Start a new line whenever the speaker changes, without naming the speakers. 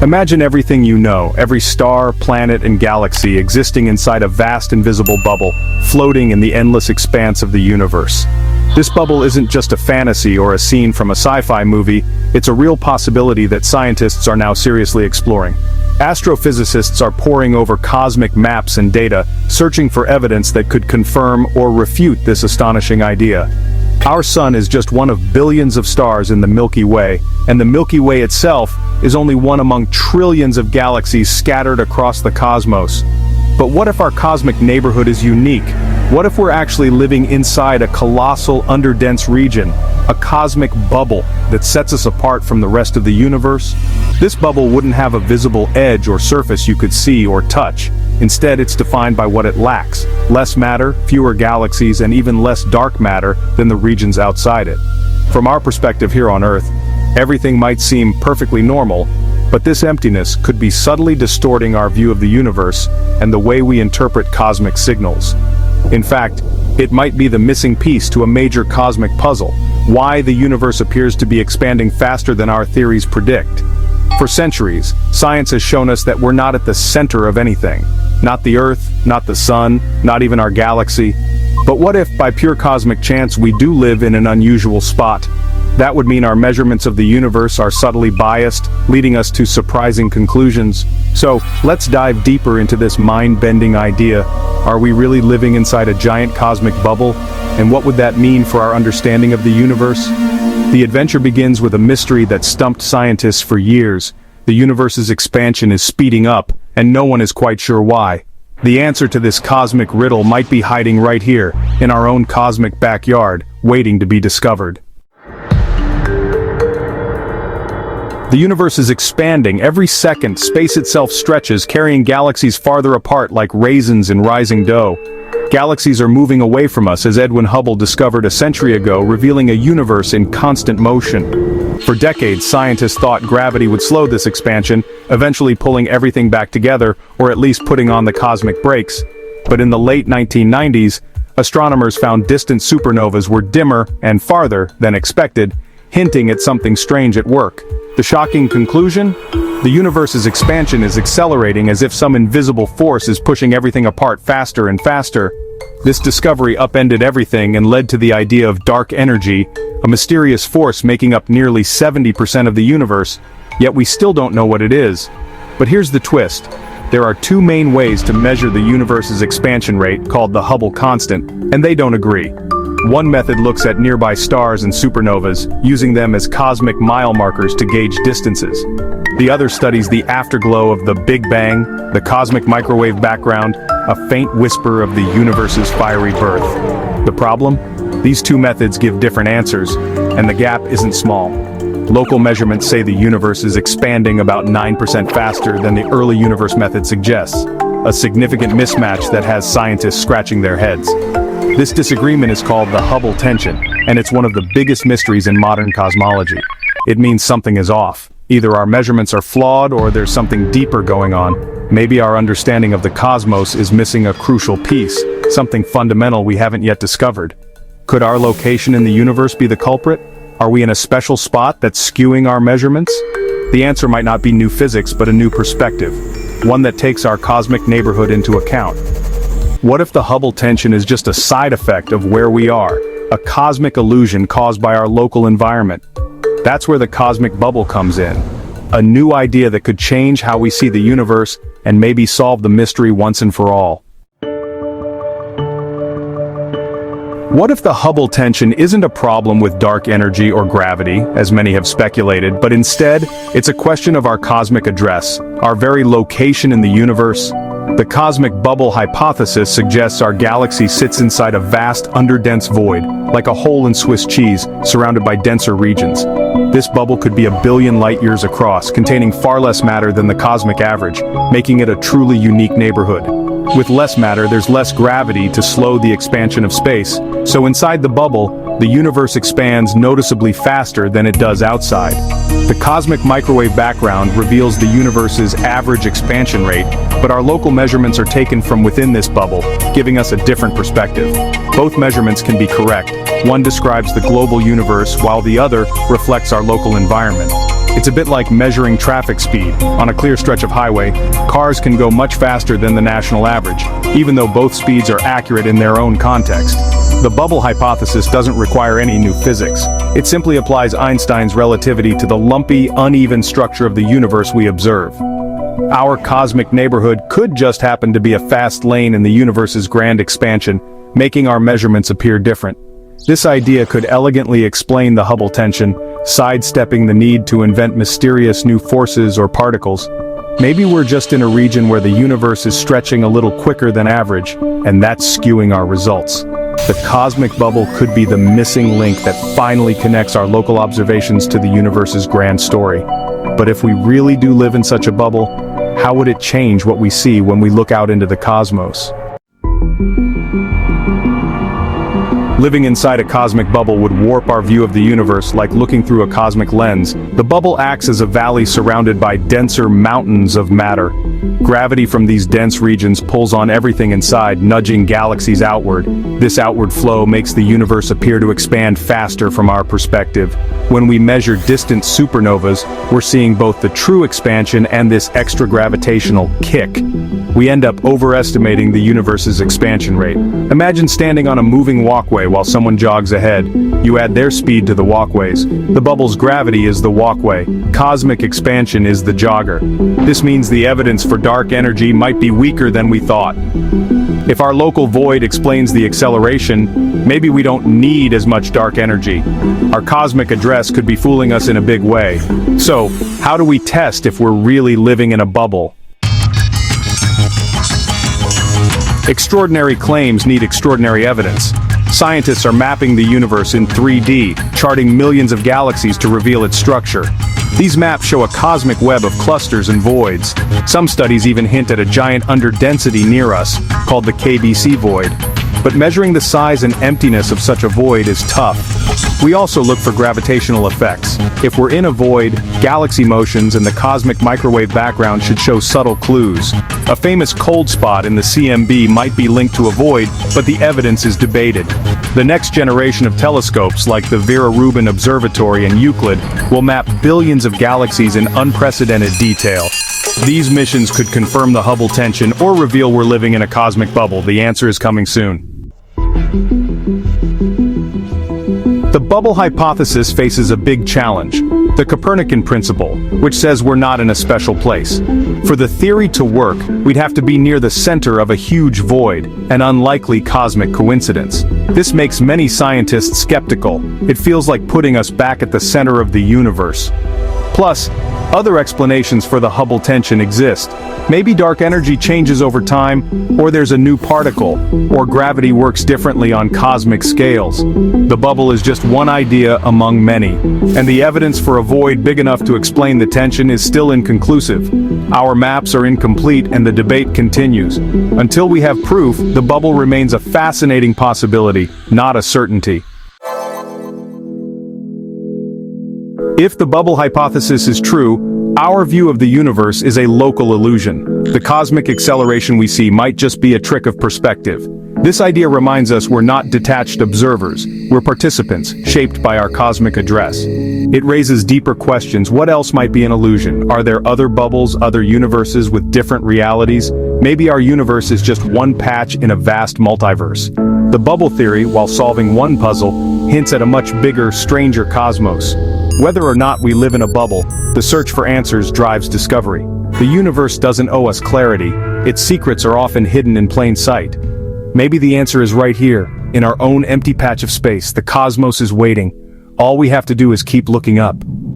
Imagine everything you know, every star, planet, and galaxy existing inside a vast invisible bubble, floating in the endless expanse of the universe. This bubble isn't just a fantasy or a scene from a sci-fi movie, it's a real possibility that scientists are now seriously exploring. Astrophysicists are poring over cosmic maps and data, searching for evidence that could confirm or refute this astonishing idea. Our sun is just one of billions of stars in the Milky Way, and the Milky Way itself is only one among trillions of galaxies scattered across the cosmos. But what if our cosmic neighborhood is unique? What if we're actually living inside a colossal underdense region, a cosmic bubble that sets us apart from the rest of the universe? This bubble wouldn't have a visible edge or surface you could see or touch. Instead, it's defined by what it lacks: less matter, fewer galaxies, and even less dark matter than the regions outside it. From our perspective here on Earth, everything might seem perfectly normal, but this emptiness could be subtly distorting our view of the universe and the way we interpret cosmic signals. In fact, it might be the missing piece to a major cosmic puzzle: why the universe appears to be expanding faster than our theories predict. For centuries, science has shown us that we're not at the center of anything. Not the Earth, not the Sun, not even our galaxy. But what if, by pure cosmic chance, we do live in an unusual spot? That would mean our measurements of the universe are subtly biased, leading us to surprising conclusions. So, let's dive deeper into this mind-bending idea. Are we really living inside a giant cosmic bubble? And what would that mean for our understanding of the universe? The adventure begins with a mystery that stumped scientists for years. The universe's expansion is speeding up, and no one is quite sure why. The answer to this cosmic riddle might be hiding right here, in our own cosmic backyard, waiting to be discovered. The universe is expanding. Every second, space itself stretches, carrying galaxies farther apart like raisins in rising dough. Galaxies are moving away from us, as Edwin Hubble discovered a century ago, revealing a universe in constant motion. For decades, scientists thought gravity would slow this expansion, eventually pulling everything back together, or at least putting on the cosmic brakes. But in the late 1990s, astronomers found distant supernovas were dimmer and farther than expected, hinting at something strange at work. The shocking conclusion? The universe's expansion is accelerating as if some invisible force is pushing everything apart faster and faster. This discovery upended everything and led to the idea of dark energy, a mysterious force making up nearly 70% of the universe, yet we still don't know what it is. But here's the twist. There are two main ways to measure the universe's expansion rate, called the Hubble constant, and they don't agree. One method looks at nearby stars and supernovas, using them as cosmic mile markers to gauge distances. The other studies the afterglow of the Big Bang, the cosmic microwave background, a faint whisper of the universe's fiery birth. The problem? These two methods give different answers, and the gap isn't small. Local measurements say the universe is expanding about 9% faster than the early universe method suggests, a significant mismatch that has scientists scratching their heads. This disagreement is called the Hubble tension, and it's one of the biggest mysteries in modern cosmology. It means something is off. Either our measurements are flawed or there's something deeper going on. Maybe our understanding of the cosmos is missing a crucial piece, something fundamental we haven't yet discovered. Could our location in the universe be the culprit? Are we in a special spot that's skewing our measurements? The answer might not be new physics, but a new perspective, one that takes our cosmic neighborhood into account. What if the Hubble tension is just a side effect of where we are, a cosmic illusion caused by our local environment? That's where the cosmic bubble comes in, a new idea that could change how we see the universe and maybe solve the mystery once and for all. What if the Hubble tension isn't a problem with dark energy or gravity, as many have speculated, but instead, it's a question of our cosmic address, our very location in the universe? The cosmic bubble hypothesis suggests our galaxy sits inside a vast, underdense void, like a hole in Swiss cheese, surrounded by denser regions. This bubble could be a billion light-years across, containing far less matter than the cosmic average, making it a truly unique neighborhood. With less matter, there's less gravity to slow the expansion of space, so inside the bubble, the universe expands noticeably faster than it does outside. The cosmic microwave background reveals the universe's average expansion rate, but our local measurements are taken from within this bubble, giving us a different perspective. Both measurements can be correct. One describes the global universe, while the other reflects our local environment. It's a bit like measuring traffic speed. On a clear stretch of highway, cars can go much faster than the national average, even though both speeds are accurate in their own context. The bubble hypothesis doesn't require any new physics. It simply applies Einstein's relativity to the lumpy, uneven structure of the universe we observe. Our cosmic neighborhood could just happen to be a fast lane in the universe's grand expansion, making our measurements appear different. This idea could elegantly explain the Hubble tension, sidestepping the need to invent mysterious new forces or particles. Maybe we're just in a region where the universe is stretching a little quicker than average, and that's skewing our results. The cosmic bubble could be the missing link that finally connects our local observations to the universe's grand story. But if we really do live in such a bubble, how would it change what we see when we look out into the cosmos? Living inside a cosmic bubble would warp our view of the universe like looking through a cosmic lens. The bubble acts as a valley surrounded by denser mountains of matter. Gravity from these dense regions pulls on everything inside, nudging galaxies outward. This outward flow makes the universe appear to expand faster from our perspective. When we measure distant supernovas, we're seeing both the true expansion and this extra gravitational kick. We end up overestimating the universe's expansion rate. Imagine standing on a moving walkway while someone jogs ahead. You add their speed to the walkways. The bubble's gravity is the walkway. Cosmic expansion is the jogger. This means the evidence for dark energy might be weaker than we thought. If our local void explains the acceleration, maybe we don't need as much dark energy. Our cosmic address could be fooling us in a big way. So, how do we test if we're really living in a bubble? Extraordinary claims need extraordinary evidence. Scientists are mapping the universe in 3D, charting millions of galaxies to reveal its structure. These maps show a cosmic web of clusters and voids. Some studies even hint at a giant underdensity near us, called the KBC void. But measuring the size and emptiness of such a void is tough. We also look for gravitational effects. If we're in a void, galaxy motions and the cosmic microwave background should show subtle clues. A famous cold spot in the CMB might be linked to a void, but the evidence is debated. The next generation of telescopes, like the Vera Rubin Observatory and Euclid, will map billions of galaxies in unprecedented detail. These missions could confirm the Hubble tension or reveal we're living in a cosmic bubble. The answer is coming soon. The bubble hypothesis faces a big challenge, the Copernican principle, which says we're not in a special place. For the theory to work, we'd have to be near the center of a huge void, an unlikely cosmic coincidence. This makes many scientists skeptical. It feels like putting us back at the center of the universe. Plus, other explanations for the Hubble tension exist. Maybe dark energy changes over time, or there's a new particle, or gravity works differently on cosmic scales. The bubble is just one idea among many, and the evidence for a void big enough to explain the tension is still inconclusive. Our maps are incomplete and the debate continues. Until we have proof, the bubble remains a fascinating possibility, not a certainty. If the bubble hypothesis is true, our view of the universe is a local illusion. The cosmic acceleration we see might just be a trick of perspective. This idea reminds us we're not detached observers, we're participants, shaped by our cosmic address. It raises deeper questions. What else might be an illusion? Are there other bubbles, other universes with different realities? Maybe our universe is just one patch in a vast multiverse. The bubble theory, while solving one puzzle, hints at a much bigger, stranger cosmos. Whether or not we live in a bubble, the search for answers drives discovery. The universe doesn't owe us clarity. Its secrets are often hidden in plain sight. Maybe the answer is right here, in our own empty patch of space. The cosmos is waiting. All we have to do is keep looking up.